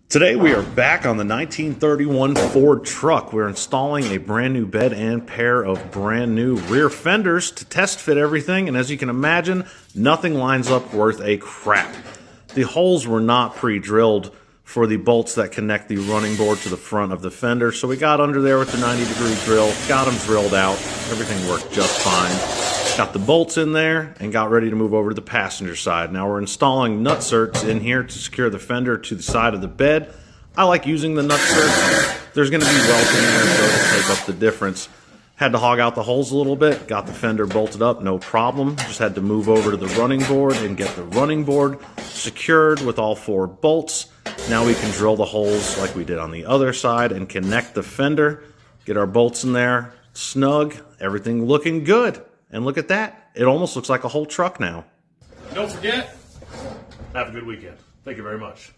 Today we are back on the 1931 Ford truck. We're installing a brand new bed and pair of brand new rear fenders to test fit everything, and as you can imagine, nothing lines up worth a crap. The holes were not pre-drilled for the bolts that connect the running board to the front of the fender, so we got under there with the 90-degree drill, got them drilled out, everything worked just fine. Got the bolts in there and got ready to move over to the passenger side. Now we're installing nutserts in here to secure the fender to the side of the bed. I like using the nutserts. There's going to be welts in there, so it'll take up the difference. Had to hog out the holes a little bit, got the fender bolted up, no problem. Just had to move over to the running board and get the running board secured with all 4 bolts. Now we can drill the holes like we did on the other side and connect the fender. Get our bolts in there, snug, everything looking good. And look at that. It almost looks like a whole truck now. Don't forget, have a good weekend. Thank you very much.